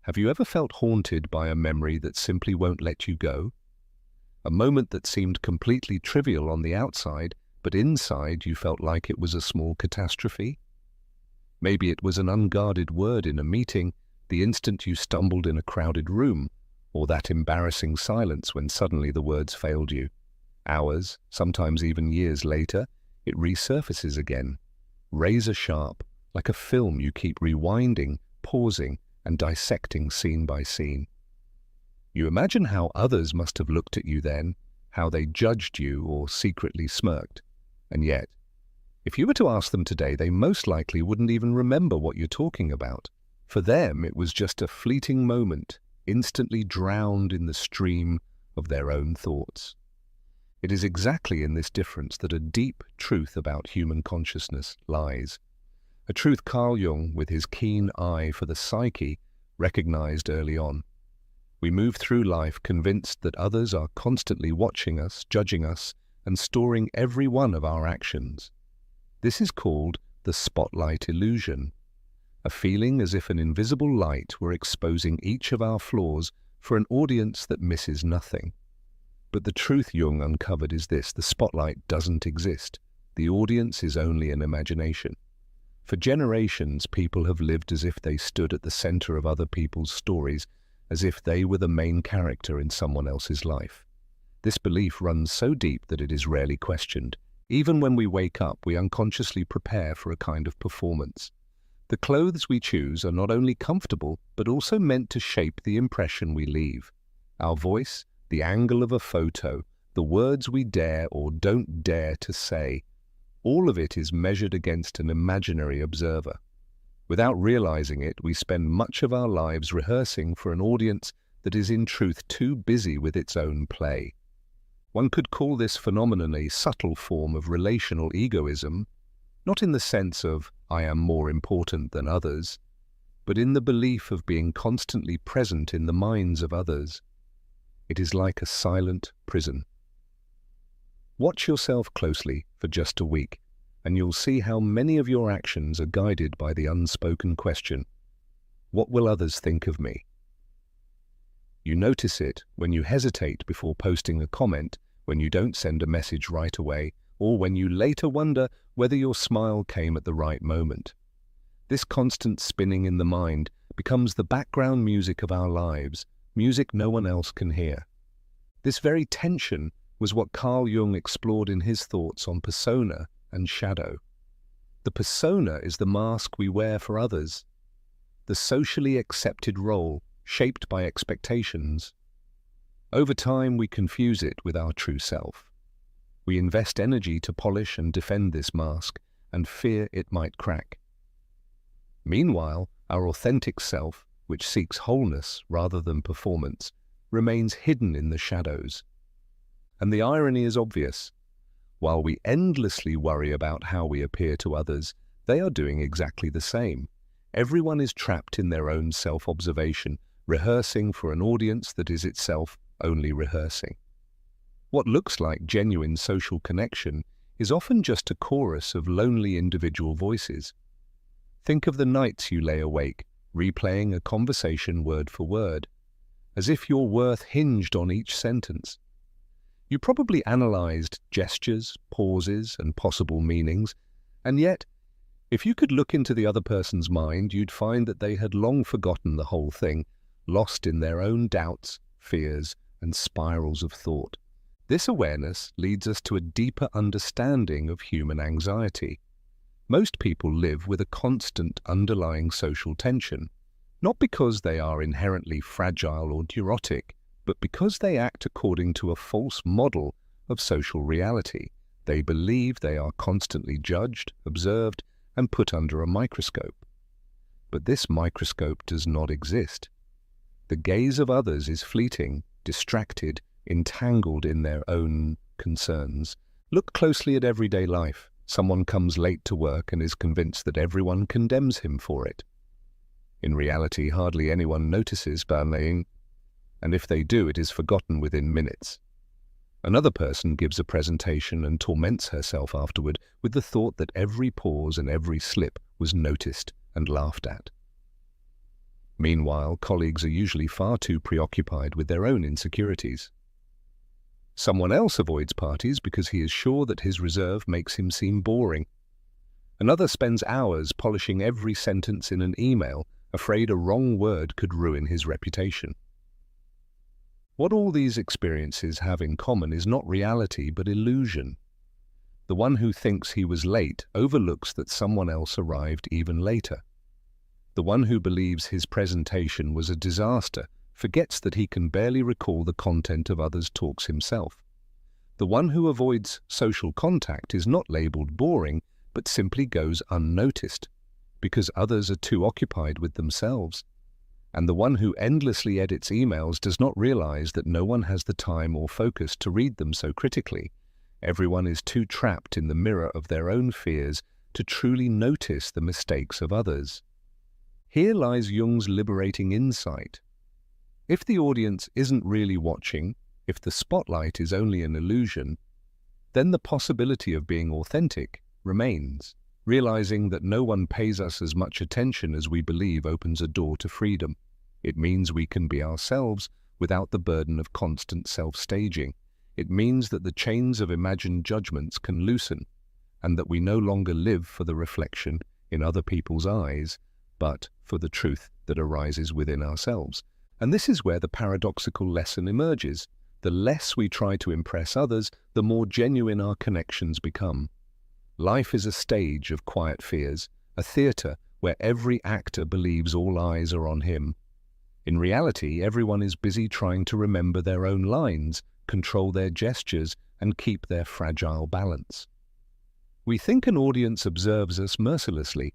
Have you ever felt haunted by a memory that simply won't let you go? A moment that seemed completely trivial on the outside, but inside you felt like it was a small catastrophe? Maybe it was an unguarded word in a meeting, the instant you stumbled in a crowded room, or that embarrassing silence when suddenly the words failed you. Hours, sometimes even years later, it resurfaces again, razor sharp, like a film you keep rewinding, pausing, and dissecting scene by scene. You imagine how others must have looked at you then, how they judged you or secretly smirked. And yet, if you were to ask them today, they most likely wouldn't even remember what you're talking about. For them, it was just a fleeting moment, instantly drowned in the stream of their own thoughts. It is exactly in this difference that a deep truth about human consciousness lies. A truth Carl Jung, with his keen eye for the psyche, recognized early on. We move through life convinced that others are constantly watching us, judging us, and storing every one of our actions. This is called the spotlight illusion, a feeling as if an invisible light were exposing each of our flaws for an audience that misses nothing. But the truth Jung uncovered is this: the spotlight doesn't exist. The audience is only an imagination. For generations, people have lived as if they stood at the center of other people's stories, as if they were the main character in someone else's life. This belief runs so deep that it is rarely questioned. Even when we wake up, we unconsciously prepare for a kind of performance. The clothes we choose are not only comfortable, but also meant to shape the impression we leave. Our voice, the angle of a photo, the words we dare or don't dare to say, all of it is measured against an imaginary observer. Without realizing it, we spend much of our lives rehearsing for an audience that is in truth too busy with its own play. One could call this phenomenon a subtle form of relational egoism, not in the sense of "I am more important than others," but in the belief of being constantly present in the minds of others. It is like a silent prison. Watch yourself closely for just a week, and you'll see how many of your actions are guided by the unspoken question, "What will others think of me?" You notice it when you hesitate before posting a comment, when you don't send a message right away, or when you later wonder whether your smile came at the right moment. This constant spinning in the mind becomes the background music of our lives, music no one else can hear. This very tension was what Carl Jung explored in his thoughts on persona and shadow. The persona is the mask we wear for others, the socially accepted role shaped by expectations. Over time, we confuse it with our true self. We invest energy to polish and defend this mask and fear it might crack. Meanwhile, our authentic self, which seeks wholeness rather than performance, remains hidden in the shadows. And the irony is obvious. While we endlessly worry about how we appear to others, they are doing exactly the same. Everyone is trapped in their own self-observation, rehearsing for an audience that is itself only rehearsing. What looks like genuine social connection is often just a chorus of lonely individual voices. Think of the nights you lay awake, replaying a conversation word for word, as if your worth hinged on each sentence. You probably analyzed gestures, pauses, and possible meanings, and yet, if you could look into the other person's mind, you'd find that they had long forgotten the whole thing, lost in their own doubts, fears, and spirals of thought. This awareness leads us to a deeper understanding of human anxiety. Most people live with a constant underlying social tension, not because they are inherently fragile or neurotic, but because they act according to a false model of social reality. They believe they are constantly judged, observed, and put under a microscope. But this microscope does not exist. The gaze of others is fleeting, distracted, entangled in their own concerns. Look closely at everyday life. Someone comes late to work and is convinced that everyone condemns him for it. In reality, hardly anyone notices Bernstein, and if they do, it is forgotten within minutes. Another person gives a presentation and torments herself afterward with the thought that every pause and every slip was noticed and laughed at. Meanwhile, colleagues are usually far too preoccupied with their own insecurities. Someone else avoids parties because he is sure that his reserve makes him seem boring. Another spends hours polishing every sentence in an email, afraid a wrong word could ruin his reputation. What all these experiences have in common is not reality but illusion. The one who thinks he was late overlooks that someone else arrived even later. The one who believes his presentation was a disaster forgets that he can barely recall the content of others' talks himself. The one who avoids social contact is not labeled boring, but simply goes unnoticed, because others are too occupied with themselves. And the one who endlessly edits emails does not realize that no one has the time or focus to read them so critically. Everyone is too trapped in the mirror of their own fears to truly notice the mistakes of others. Here lies Jung's liberating insight. If the audience isn't really watching, if the spotlight is only an illusion, then the possibility of being authentic remains. Realizing that no one pays us as much attention as we believe opens a door to freedom. It means we can be ourselves without the burden of constant self-staging. It means that the chains of imagined judgments can loosen, and that we no longer live for the reflection in other people's eyes, but for the truth that arises within ourselves. And this is where the paradoxical lesson emerges. The less we try to impress others, the more genuine our connections become. Life is a stage of quiet fears, a theatre where every actor believes all eyes are on him. In reality, everyone is busy trying to remember their own lines, control their gestures, and keep their fragile balance. We think an audience observes us mercilessly,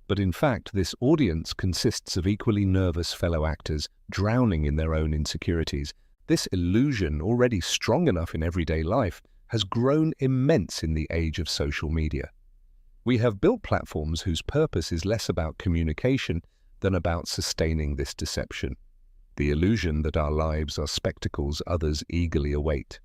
but in fact this audience consists of equally nervous fellow actors drowning in their own insecurities. This illusion, already strong enough in everyday life, has grown immense in the age of social media. We have built platforms whose purpose is less about communication than about sustaining this deception, the illusion that our lives are spectacles others eagerly await.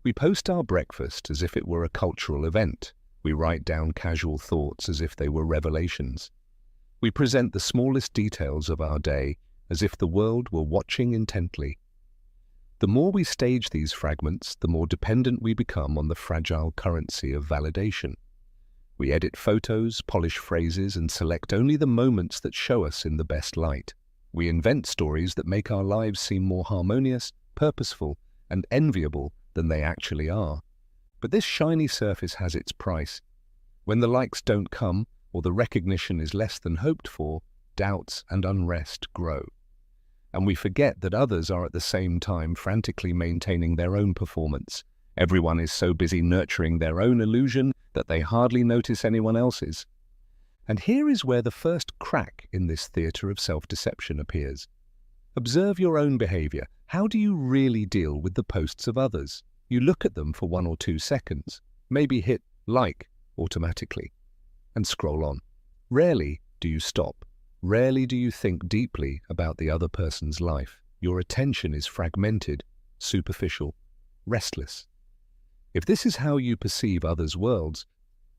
We post our breakfast as if it were a cultural event. We write down casual thoughts as if they were revelations. We present the smallest details of our day as if the world were watching intently. The more we stage these fragments, the more dependent we become on the fragile currency of validation. We edit photos, polish phrases, and select only the moments that show us in the best light. We invent stories that make our lives seem more harmonious, purposeful, and enviable than they actually are. But this shiny surface has its price. When the likes don't come, or the recognition is less than hoped for, doubts and unrest grow. And we forget that others are at the same time frantically maintaining their own performance. Everyone is so busy nurturing their own illusion that they hardly notice anyone else's. And here is where the first crack in this theatre of self-deception appears. Observe your own behavior. How do you really deal with the posts of others? You look at them for 1 or 2 seconds, maybe hit like automatically, and scroll on. Rarely do you stop. Rarely do you think deeply about the other person's life. Your attention is fragmented, superficial, restless. If this is how you perceive others' worlds,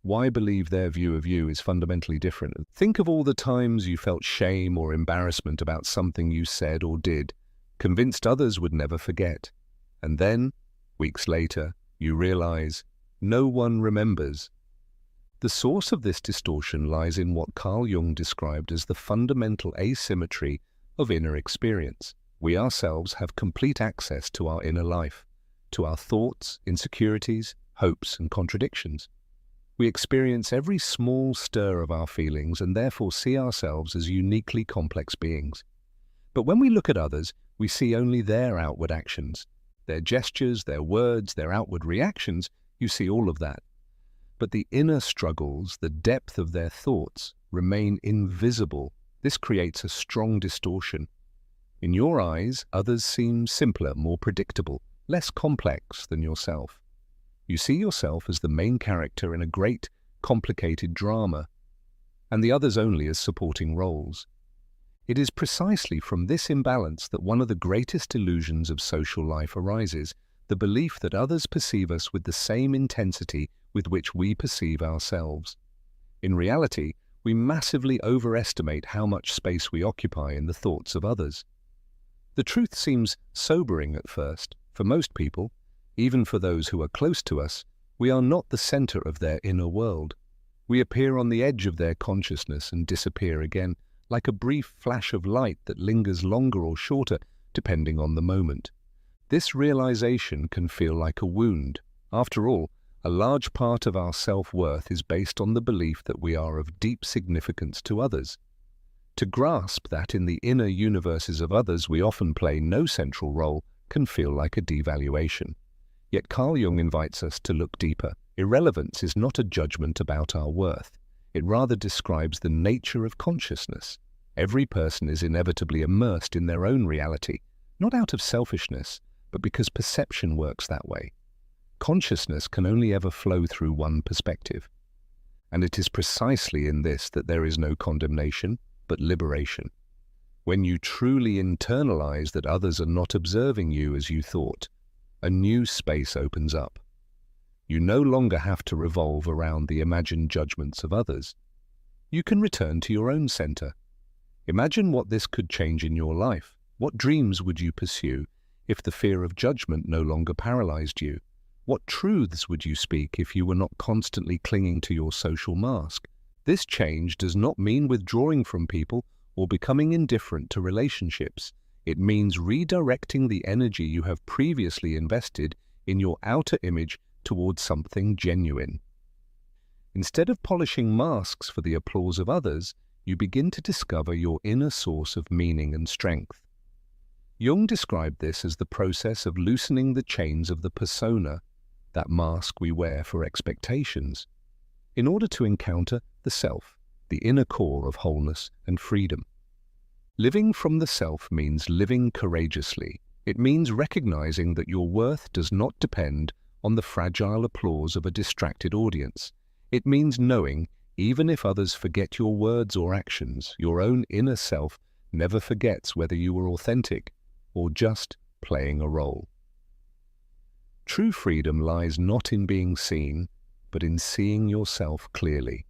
why believe their view of you is fundamentally different? Think of all the times you felt shame or embarrassment about something you said or did, convinced others would never forget. And then, weeks later, you realize no one remembers. The source of this distortion lies in what Carl Jung described as the fundamental asymmetry of inner experience. We ourselves have complete access to our inner life, to our thoughts, insecurities, hopes, and contradictions. We experience every small stir of our feelings and therefore see ourselves as uniquely complex beings. But when we look at others, we see only their outward actions, their gestures, their words, their outward reactions. You see all of that. But the inner struggles, the depth of their thoughts, remain invisible. This creates a strong distortion. In your eyes, others seem simpler, more predictable, less complex than yourself. You see yourself as the main character in a great, complicated drama, and the others only as supporting roles. It is precisely from this imbalance that one of the greatest illusions of social life arises, the belief that others perceive us with the same intensity with which we perceive ourselves. In reality, we massively overestimate how much space we occupy in the thoughts of others. The truth seems sobering at first. For most people, even for those who are close to us, we are not the center of their inner world. We appear on the edge of their consciousness and disappear again, like a brief flash of light that lingers longer or shorter, depending on the moment. This realization can feel like a wound. After all, a large part of our self-worth is based on the belief that we are of deep significance to others. To grasp that in the inner universes of others we often play no central role can feel like a devaluation. Yet Carl Jung invites us to look deeper. Irrelevance is not a judgment about our worth. It rather describes the nature of consciousness. Every person is inevitably immersed in their own reality, not out of selfishness, but because perception works that way. Consciousness can only ever flow through one perspective. And it is precisely in this that there is no condemnation, but liberation. When you truly internalize that others are not observing you as you thought, a new space opens up. You no longer have to revolve around the imagined judgments of others. You can return to your own center. Imagine what this could change in your life. What dreams would you pursue if the fear of judgment no longer paralyzed you? What truths would you speak if you were not constantly clinging to your social mask? This change does not mean withdrawing from people or becoming indifferent to relationships. It means redirecting the energy you have previously invested in your outer image towards something genuine. Instead of polishing masks for the applause of others, you begin to discover your inner source of meaning and strength. Jung described this as the process of loosening the chains of the persona, that mask we wear for expectations, in order to encounter the self, the inner core of wholeness and freedom. Living from the self means living courageously. It means recognizing that your worth does not depend on the fragile applause of a distracted audience. It means knowing, even if others forget your words or actions, your own inner self never forgets whether you were authentic or just playing a role. True freedom lies not in being seen, but in seeing yourself clearly.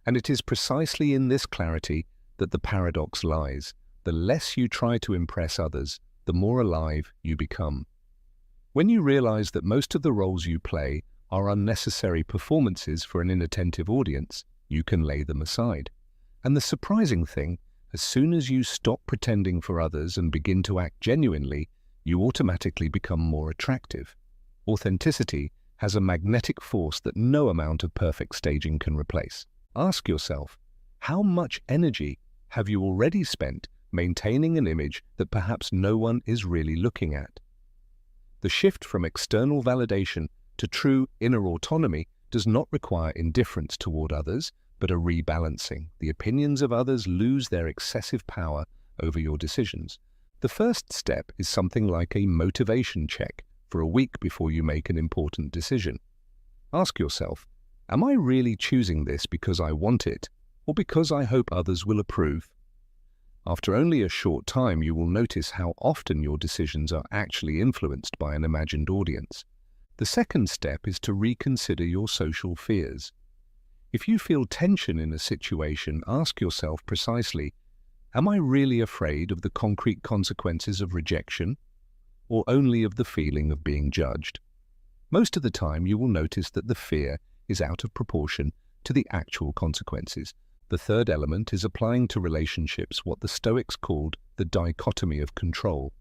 And it is precisely in this clarity that the paradox lies. The less you try to impress others, the more alive you become. When you realize that most of the roles you play are unnecessary performances for an inattentive audience, you can lay them aside. And the surprising thing, as soon as you stop pretending for others and begin to act genuinely, you automatically become more attractive. Authenticity has a magnetic force that no amount of perfect staging can replace. Ask yourself, how much energy have you already spent maintaining an image that perhaps no one is really looking at? The shift from external validation to true inner autonomy does not require indifference toward others, but a rebalancing. The opinions of others lose their excessive power over your decisions. The first step is something like a motivation check for a week before you make an important decision. Ask yourself, am I really choosing this because I want it, or because I hope others will approve? After only a short time, you will notice how often your decisions are actually influenced by an imagined audience. The second step is to reconsider your social fears. If you feel tension in a situation, ask yourself precisely, am I really afraid of the concrete consequences of rejection, or only of the feeling of being judged? Most of the time, you will notice that the fear is out of proportion to the actual consequences. The third element is applying to relationships what the Stoics called the dichotomy of control.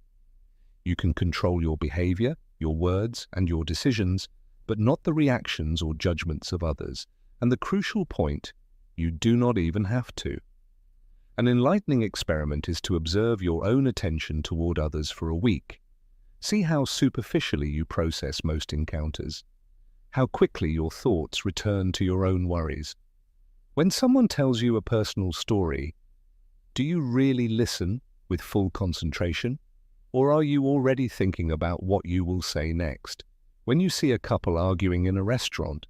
You can control your behavior, your words, and your decisions, but not the reactions or judgments of others. And the crucial point, you do not even have to. An enlightening experiment is to observe your own attention toward others for a week. See how superficially you process most encounters, how quickly your thoughts return to your own worries. When someone tells you a personal story, do you really listen with full concentration, or are you already thinking about what you will say next? When you see a couple arguing in a restaurant,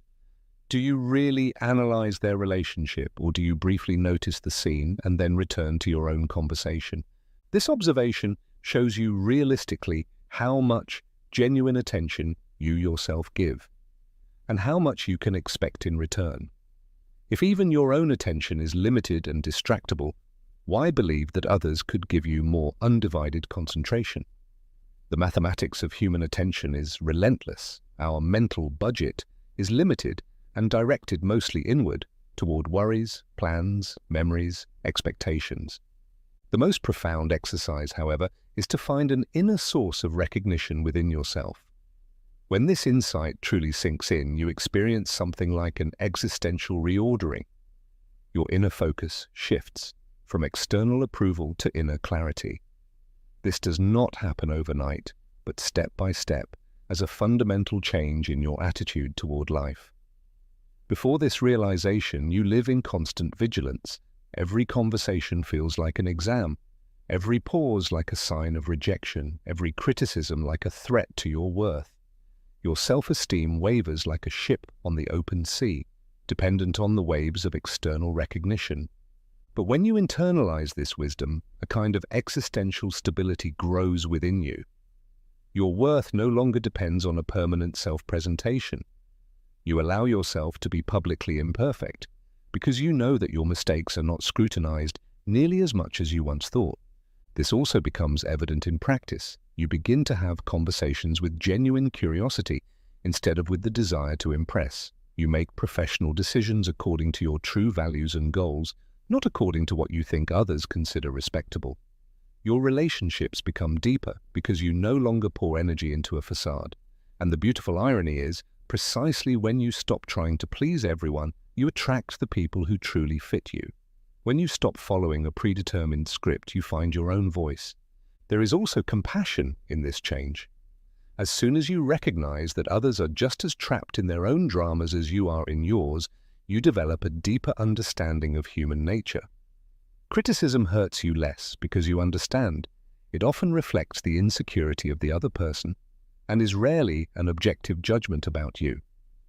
do you really analyze their relationship, or do you briefly notice the scene and then return to your own conversation? This observation shows you realistically how much genuine attention you yourself give, and how much you can expect in return. If even your own attention is limited and distractible, why believe that others could give you more undivided concentration? The mathematics of human attention is relentless. Our mental budget is limited and directed mostly inward, toward worries, plans, memories, expectations. The most profound exercise, however, is to find an inner source of recognition within yourself. When this insight truly sinks in, you experience something like an existential reordering. Your inner focus shifts from external approval to inner clarity. This does not happen overnight, but step by step, as a fundamental change in your attitude toward life. Before this realization, you live in constant vigilance. Every conversation feels like an exam, every pause like a sign of rejection, every criticism like a threat to your worth. Your self-esteem wavers like a ship on the open sea, dependent on the waves of external recognition. But when you internalize this wisdom, a kind of existential stability grows within you. Your worth no longer depends on a permanent self-presentation. You allow yourself to be publicly imperfect, because you know that your mistakes are not scrutinized nearly as much as you once thought. This also becomes evident in practice. You begin to have conversations with genuine curiosity instead of with the desire to impress. You make professional decisions according to your true values and goals, not according to what you think others consider respectable. Your relationships become deeper because you no longer pour energy into a facade. And the beautiful irony is, precisely when you stop trying to please everyone, you attract the people who truly fit you. When you stop following a predetermined script, you find your own voice. There is also compassion in this change. As soon as you recognize that others are just as trapped in their own dramas as you are in yours, you develop a deeper understanding of human nature. Criticism hurts you less because you understand. It often reflects the insecurity of the other person and is rarely an objective judgment about you.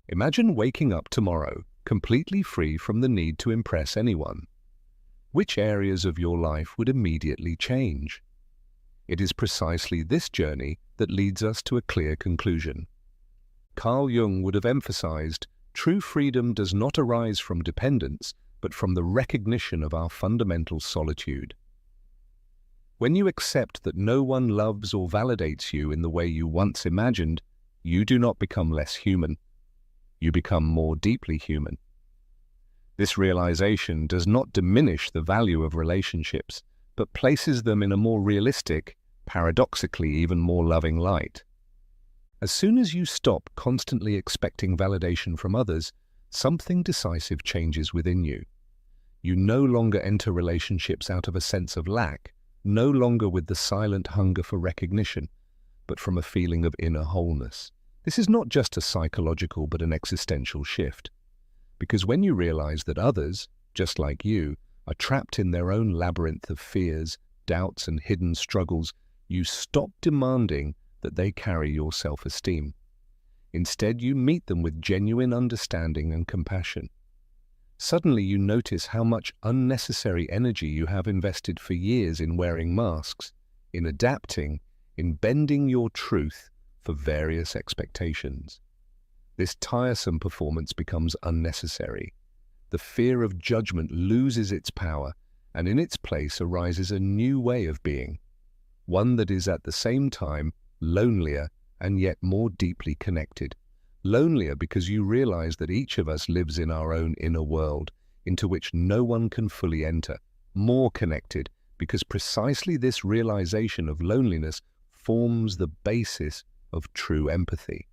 Imagine waking up tomorrow completely free from the need to impress anyone. Which areas of your life would immediately change? It is precisely this journey that leads us to a clear conclusion. Carl Jung would have emphasized, true freedom does not arise from dependence, but from the recognition of our fundamental solitude. When you accept that no one loves or validates you in the way you once imagined, you do not become less human. You become more deeply human. This realization does not diminish the value of relationships, but places them in a more realistic, paradoxically even more loving light. As soon as you stop constantly expecting validation from others, something decisive changes within you. You no longer enter relationships out of a sense of lack, no longer with the silent hunger for recognition, but from a feeling of inner wholeness. This is not just a psychological but an existential shift. Because when you realize that others, just like you, are trapped in their own labyrinth of fears, doubts, and hidden struggles, you stop demanding that they carry your self-esteem. Instead, you meet them with genuine understanding and compassion. Suddenly, you notice how much unnecessary energy you have invested for years in wearing masks, in adapting, in bending your truth for various expectations. This tiresome performance becomes unnecessary. The fear of judgment loses its power, and in its place arises a new way of being, one that is at the same time lonelier and yet more deeply connected. Lonelier because you realize that each of us lives in our own inner world, into which no one can fully enter. More connected because precisely this realization of loneliness forms the basis of true empathy.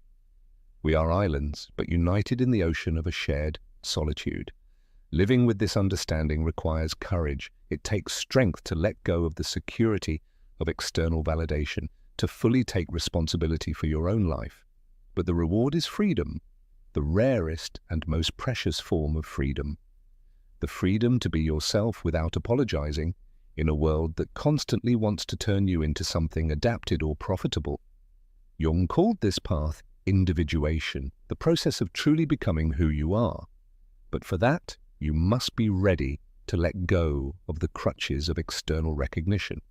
We are islands, but united in the ocean of a shared solitude. Living with this understanding requires courage. It takes strength to let go of the security of external validation, to fully take responsibility for your own life. But the reward is freedom, the rarest and most precious form of freedom. The freedom to be yourself without apologizing in a world that constantly wants to turn you into something adapted or profitable. Jung called this path individuation, the process of truly becoming who you are. But for that, you must be ready to let go of the crutches of external recognition.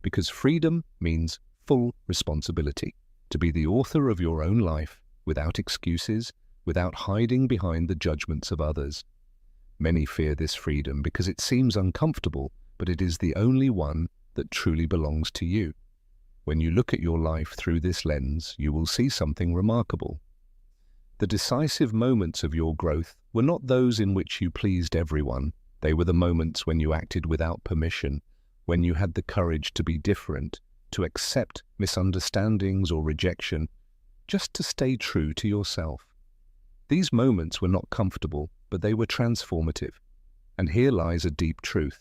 Because freedom means full responsibility, to be the author of your own life, without excuses, without hiding behind the judgments of others. Many fear this freedom because it seems uncomfortable, but it is the only one that truly belongs to you. When you look at your life through this lens, you will see something remarkable. The decisive moments of your growth were not those in which you pleased everyone. They were the moments when you acted without permission, when you had the courage to be different, to accept misunderstandings or rejection, just to stay true to yourself. These moments were not comfortable, but they were transformative. And here lies a deep truth.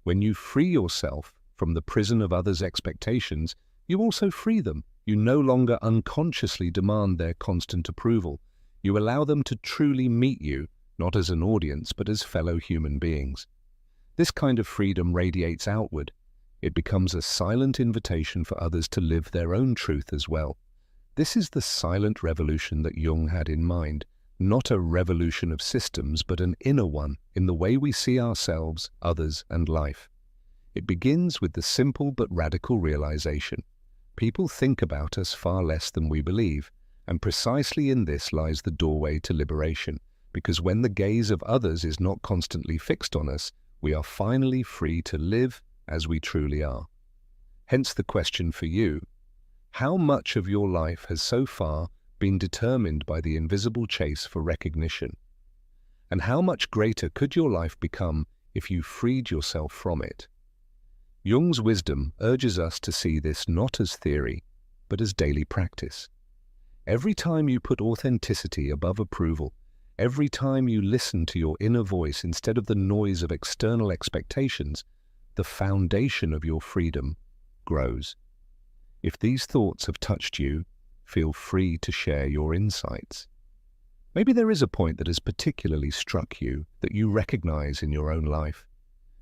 When you free yourself from the prison of others' expectations, you also free them. You no longer unconsciously demand their constant approval. You allow them to truly meet you, not as an audience, but as fellow human beings. This kind of freedom radiates outward. It becomes a silent invitation for others to live their own truth as well. This is the silent revolution that Jung had in mind, not a revolution of systems, but an inner one in the way we see ourselves, others, and life. It begins with the simple but radical realization. People think about us far less than we believe, and precisely in this lies the doorway to liberation, because when the gaze of others is not constantly fixed on us, we are finally free to live as we truly are. Hence the question for you: how much of your life has so far been determined by the invisible chase for recognition? And how much greater could your life become if you freed yourself from it? Jung's wisdom urges us to see this not as theory, but as daily practice. Every time you put authenticity above approval, every time you listen to your inner voice instead of the noise of external expectations, the foundation of your freedom grows. If these thoughts have touched you, feel free to share your insights. Maybe there is a point that has particularly struck you that you recognize in your own life.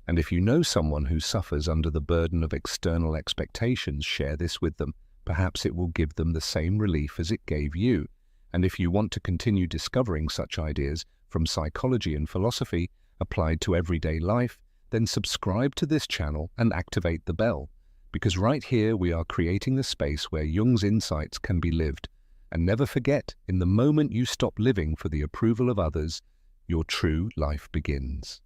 And if you know someone who suffers under the burden of external expectations, share this with them. Perhaps it will give them the same relief as it gave you. And if you want to continue discovering such ideas from psychology and philosophy applied to everyday life, then subscribe to this channel and activate the bell. Because right here we are creating a space where Jung's insights can be lived. And never forget, in the moment you stop living for the approval of others, your true life begins.